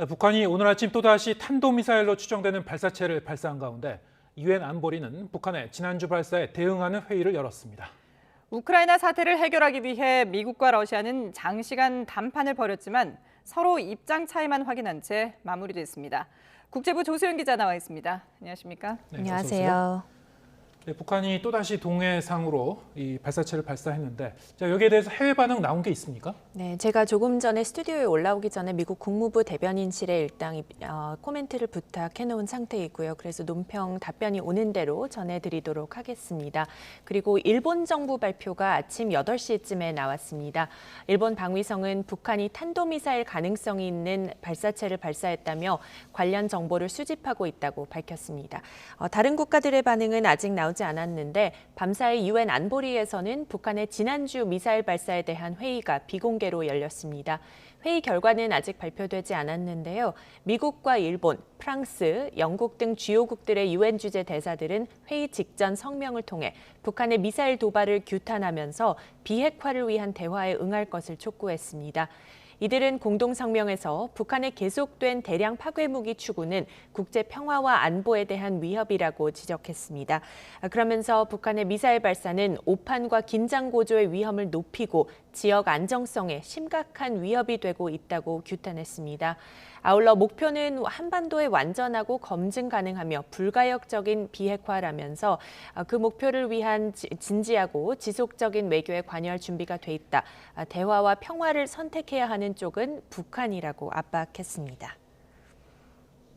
북한이 오늘 아침 또다시 탄도미사일로 추정되는 발사체를 발사한 가운데 유엔 안보리는 북한의 지난주 발사에 대응하는 회의를 열었습니다. 우크라이나 사태를 해결하기 위해 미국과 러시아는 장시간 담판을 벌였지만 서로 입장 차이만 확인한 채 마무리됐습니다. 국제부 조수연 기자 나와 있습니다. 안녕하십니까? 네, 안녕하세요. 네, 북한이 또다시 동해상으로 이 발사체를 발사했는데 여기에 대해서 해외 반응 나온 게 있습니까? 네, 제가 조금 전에 스튜디오에 올라오기 전에 미국 국무부 대변인실에 일단 코멘트를 부탁해놓은 상태이고요. 그래서 논평 답변이 오는 대로 전해드리도록 하겠습니다. 그리고 일본 정부 발표가 아침 8시쯤에 나왔습니다. 일본 방위성은 북한이 탄도미사일 가능성이 있는 발사체를 발사했다며 관련 정보를 수집하고 있다고 밝혔습니다. 다른 국가들의 반응은 아직 나오지 않았는데 밤사이 유엔 안보리에서는 북한의 지난주 미사일 발사에 대한 회의가 비공개로 열렸습니다. 회의 결과는 아직 발표되지 않았는데요. 미국과 일본, 프랑스, 영국 등 주요국들의 유엔 주재 대사들은 회의 직전 성명을 통해 북한의 미사일 도발을 규탄하면서 비핵화를 위한 대화에 응할 것을 촉구했습니다. 이들은 공동 성명에서 북한의 계속된 대량 파괴 무기 추구는 국제 평화와 안보에 대한 위협이라고 지적했습니다. 그러면서 북한의 미사일 발사는 오판과 긴장 고조의 위험을 높이고 지역 안정성에 심각한 위협이 되고 있다고 규탄했습니다. 아울러 목표는 한반도의 완전하고 검증 가능하며 불가역적인 비핵화라면서 그 목표를 위한 진지하고 지속적인 외교에 관여할 준비가 돼 있다. 대화와 평화를 선택해야 하는 쪽은 북한이라고 압박했습니다.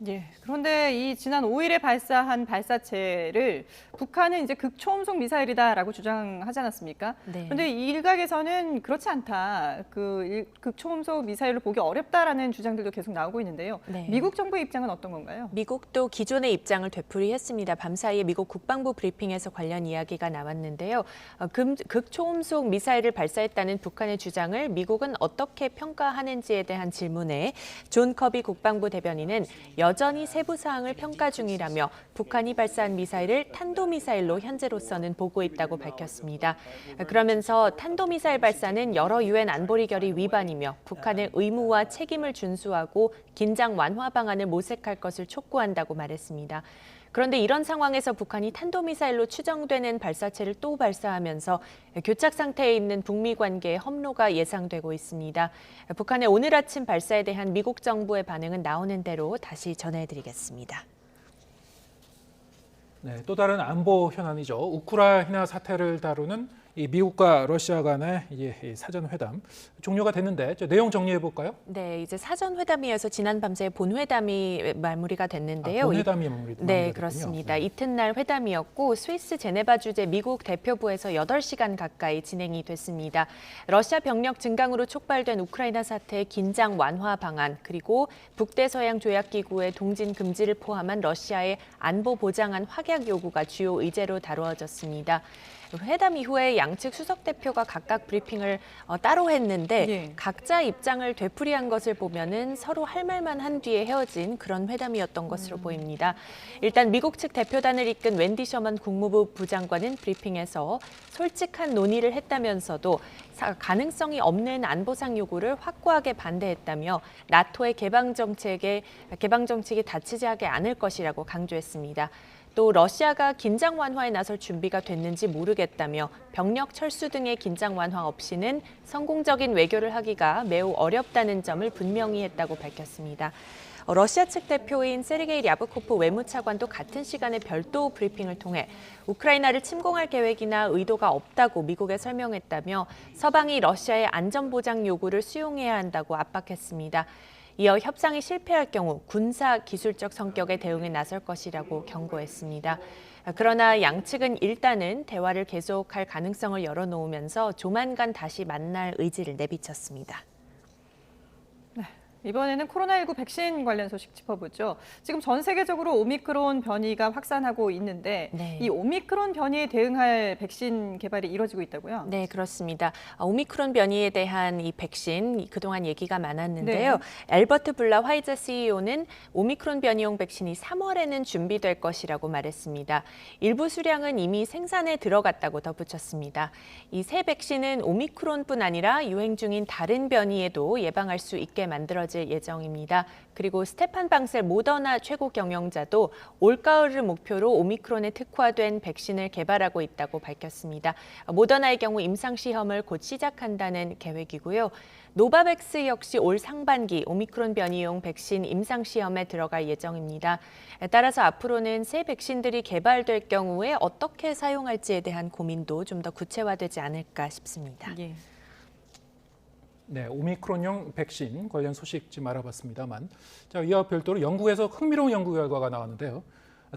예. 그런데 이 지난 5일에 발사한 발사체를 북한은 이제 극초음속 미사일이다라고 주장하지 않았습니까? 네. 그런데 일각에서는 그렇지 않다. 극초음속 미사일로 보기 어렵다라는 주장들도 계속 나오고 있는데요. 네. 미국 정부의 입장은 어떤 건가요? 미국도 기존의 입장을 되풀이했습니다. 밤사이에 미국 국방부 브리핑에서 관련 이야기가 나왔는데요. 극초음속 미사일을 발사했다는 북한의 주장을 미국은 어떻게 평가하는지에 대한 질문에 존 커비 국방부 대변인은 여전히 세부 사항을 평가 중이라며 북한이 발사한 미사일을 탄도미사일로 현재로서는 보고 있다고 밝혔습니다. 그러면서 탄도미사일 발사는 여러 유엔 안보리 결의 위반이며 북한의 의무와 책임을 준수하고 긴장 완화 방안을 모색할 것을 촉구한다고 말했습니다. 그런데 이런 상황에서 북한이 탄도미사일로 추정되는 발사체를 또 발사하면서 교착 상태에 있는 북미 관계에 험로가 예상되고 있습니다. 북한의 오늘 아침 발사에 대한 미국 정부의 반응은 나오는 대로 다시 전해드리겠습니다. 네, 또 다른 안보 현안이죠. 우크라이나 사태를 다루는 이 미국과 러시아 간의 사전 회담 종료가 됐는데 내용 정리해 볼까요? 네, 이제 사전 회담이어서 지난 밤새 본회담이 마무리가 됐는데요. 본회담이 마무리가 네, 됐군요. 그렇습니다. 네. 이튿날 회담이었고 스위스 제네바 주재 미국 대표부에서 8시간 가까이 진행이 됐습니다. 러시아 병력 증강으로 촉발된 우크라이나 사태의 긴장 완화 방안, 그리고 북대서양 조약기구의 동진 금지를 포함한 러시아의 안보 보장안 확약 요구가 주요 의제로 다루어졌습니다. 회담 이후에 양측 수석 대표가 각각 브리핑을 따로 했는데 예. 각자 입장을 되풀이한 것을 보면은 서로 할 말만 한 뒤에 헤어진 그런 회담이었던 것으로 보입니다. 일단 미국 측 대표단을 이끈 웬디 셔먼 국무부 부장관은 브리핑에서 솔직한 논의를 했다면서도 가능성이 없는 안보상 요구를 확고하게 반대했다며 나토의 개방 정책이 다치지 하지 않을 것이라고 강조했습니다. 또 러시아가 긴장 완화에 나설 준비가 됐는지 모르겠다며 병력 철수 등의 긴장 완화 없이는 성공적인 외교를 하기가 매우 어렵다는 점을 분명히 했다고 밝혔습니다. 러시아 측 대표인 세르게이 랴브코프 외무차관도 같은 시간에 별도 브리핑을 통해 우크라이나를 침공할 계획이나 의도가 없다고 미국에 설명했다며 서방이 러시아의 안전보장 요구를 수용해야 한다고 압박했습니다. 이어 협상이 실패할 경우 군사 기술적 성격의 대응에 나설 것이라고 경고했습니다. 그러나 양측은 일단은 대화를 계속할 가능성을 열어놓으면서 조만간 다시 만날 의지를 내비쳤습니다. 이번에는 코로나19 백신 관련 소식 짚어보죠. 지금 전 세계적으로 오미크론 변이가 확산하고 있는데 네. 이 오미크론 변이에 대응할 백신 개발이 이뤄지고 있다고요? 네, 그렇습니다. 오미크론 변이에 대한 이 백신 그동안 얘기가 많았는데요. 네. 앨버트 블라 화이자 CEO는 오미크론 변이용 백신이 3월에는 준비될 것이라고 말했습니다. 일부 수량은 이미 생산에 들어갔다고 덧붙였습니다. 이 새 백신은 오미크론뿐 아니라 유행 중인 다른 변이에도 예방할 수 있게 만들어진 이뤄질 예정입니다. 그리고 스테판 방셀 모더나 최고 경영자도 올가을을 목표로 오미크론에 특화된 백신을 개발하고 있다고 밝혔습니다. 모더나의 경우 임상 시험을 곧 시작한다는 계획이고요. 노바백스 역시 올 상반기 오미크론 변이용 백신 임상 시험에 들어갈 예정입니다. 따라서 앞으로는 새 백신들이 개발될 경우에 어떻게 사용할지에 대한 고민도 좀 더 구체화되지 않을까 싶습니다. 예. 네, 오미크론용 백신 관련 소식 좀 알아봤습니다만, 자, 이와 별도로 영국에서 흥미로운 연구 결과가 나왔는데요.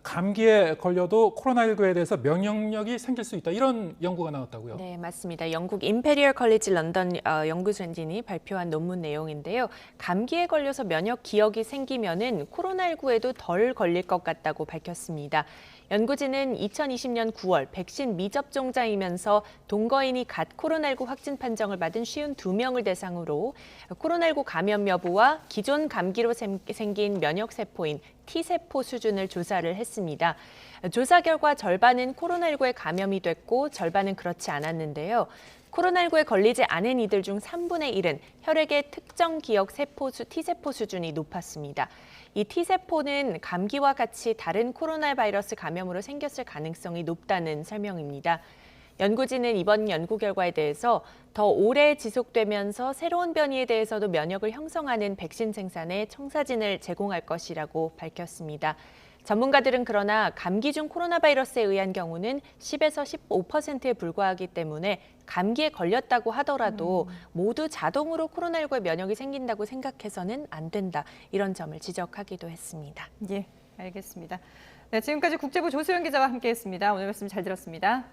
감기에 걸려도 코로나19에 대해서 면역력이 생길 수 있다, 이런 연구가 나왔다고요? 네, 맞습니다. 영국 임페리얼 컬리지 런던 연구진이 발표한 논문 내용인데요. 감기에 걸려서 면역 기억이 생기면은 코로나19에도 덜 걸릴 것 같다고 밝혔습니다. 연구진은 2020년 9월 백신 미접종자이면서 동거인이 갓 코로나19 확진 판정을 받은 52명을 대상으로 코로나19 감염 여부와 기존 감기로 생긴 면역세포인 T세포 수준을 조사를 했습니다. 조사 결과 절반은 코로나19에 감염이 됐고 절반은 그렇지 않았는데요. 코로나19에 걸리지 않은 이들 중 3분의 1은 혈액의 특정 기억 세포 T세포 수준이 높았습니다. 이 T세포는 감기와 같이 다른 코로나 바이러스 감염으로 생겼을 가능성이 높다는 설명입니다. 연구진은 이번 연구 결과에 대해서 더 오래 지속되면서 새로운 변이에 대해서도 면역을 형성하는 백신 생산에 청사진을 제공할 것이라고 밝혔습니다. 전문가들은 그러나 감기 중 코로나 바이러스에 의한 경우는 10에서 15%에 불과하기 때문에 감기에 걸렸다고 하더라도 모두 자동으로 코로나19에 면역이 생긴다고 생각해서는 안 된다. 이런 점을 지적하기도 했습니다. 예, 알겠습니다. 네, 지금까지 국제부 조수영 기자와 함께했습니다. 오늘 말씀 잘 들었습니다.